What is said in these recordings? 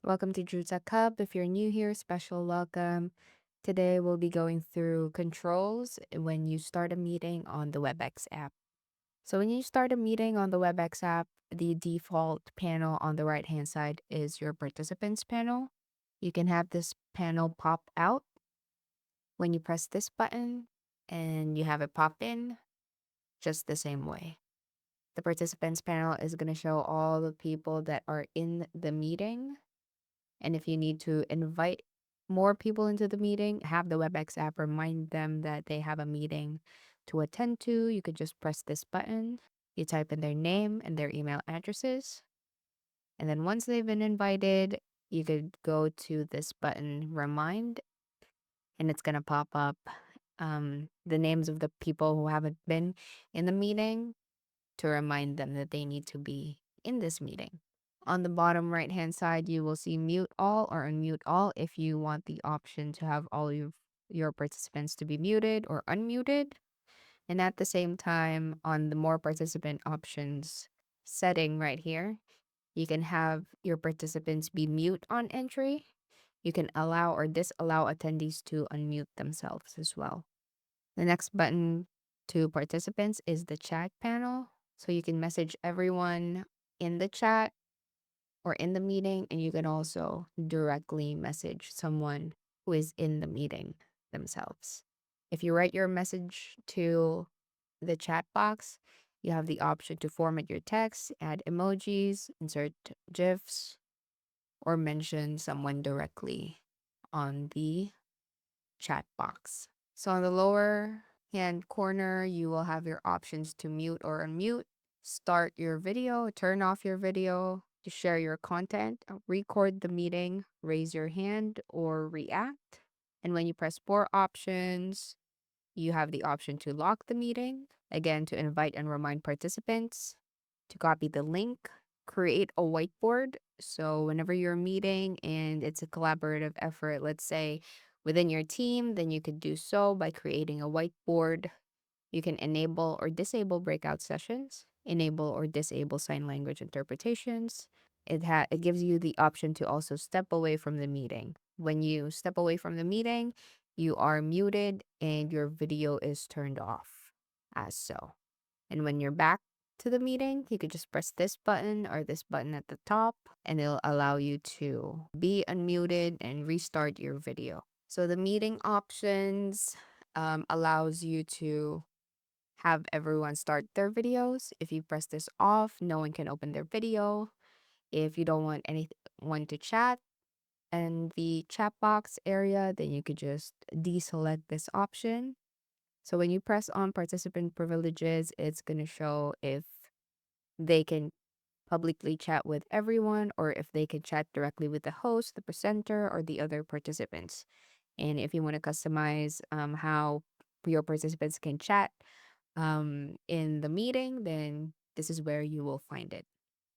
Welcome to DrewTech Hub. If you're new here, special welcome. Today we'll be going through controls when you start a meeting on the Webex app. So when you start a meeting on the Webex app, the default panel on the right-hand side is your participants panel. You can have this panel pop out when you press this button and you have it pop in just the same way. The participants panel is going to show all the people that are in the meeting. And if you need to invite more people into the meeting, have the WebEx app remind them that they have a meeting to attend to. You could just press this button. You type in their name and their email addresses. And then once they've been invited, you could go to this button, remind, and it's going to pop up the names of the people who haven't been in the meeting to remind them that they need to be in this meeting. On the bottom right hand side, you will see mute all or unmute all if you want the option to have all your participants to be muted or unmuted. And at the same time, on the more participant options setting right here, you can have your participants be mute on entry. You can allow or disallow attendees to unmute themselves as well. The next button to participants is the chat panel. So you can message everyone in the chat or in the meeting, and you can also directly message someone who is in the meeting themselves. If you write your message to the chat box, you have the option to format your text, add emojis, insert GIFs, or mention someone directly on the chat box. So on the lower hand corner, you will have your options to mute or unmute, start your video, turn off your video, to share your content, record the meeting, raise your hand, or react. And when you press more options, you have the option to lock the meeting, again, to invite and remind participants, to copy the link, create a whiteboard. So whenever you're meeting and it's a collaborative effort, let's say within your team, then you could do so by creating a whiteboard. You can enable or disable breakout sessions, enable or disable sign language interpretations. It gives you the option to also step away from the meeting. When you step away from the meeting, you are muted and your video is turned off as so. And when you're back to the meeting, you could just press this button or this button at the top, and it'll allow you to be unmuted and restart your video. So the meeting options allows you to have everyone start their videos. If you press this off, no one can open their video. If you don't want anyone to chat in the chat box area, then you could just deselect this option. So when you press on participant privileges, it's going to show if they can publicly chat with everyone or if they can chat directly with the host, the presenter, or the other participants. And if you want to customize how your participants can chat in the meeting, then this is where you will find it.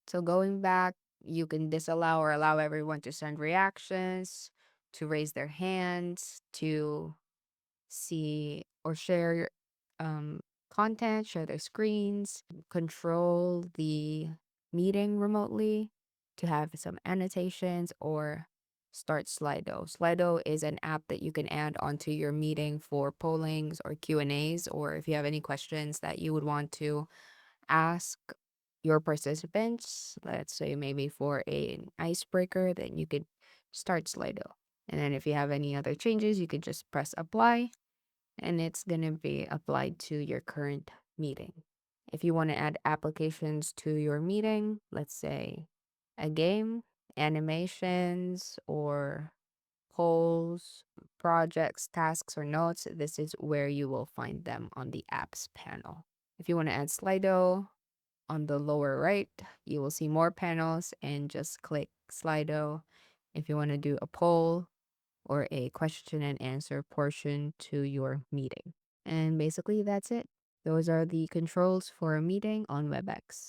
So going back, you can disallow or allow everyone to send reactions, to raise their hands, to see or share content, share their screens, control the meeting remotely, to have some annotations, or start Slido. Slido is an app that you can add onto your meeting for pollings or Q&As, or if you have any questions that you would want to ask your participants, let's say maybe for an icebreaker, then you could start Slido. And then if you have any other changes, you could just press apply and it's going to be applied to your current meeting. If you want to add applications to your meeting, let's say a game, animations, or polls, projects, tasks, or notes, this is where you will find them on the apps panel. If you want to add Slido, on the lower right, you will see more panels and just click Slido if you want to do a poll or a question and answer portion to your meeting. And basically, that's it. Those are the controls for a meeting on WebEx.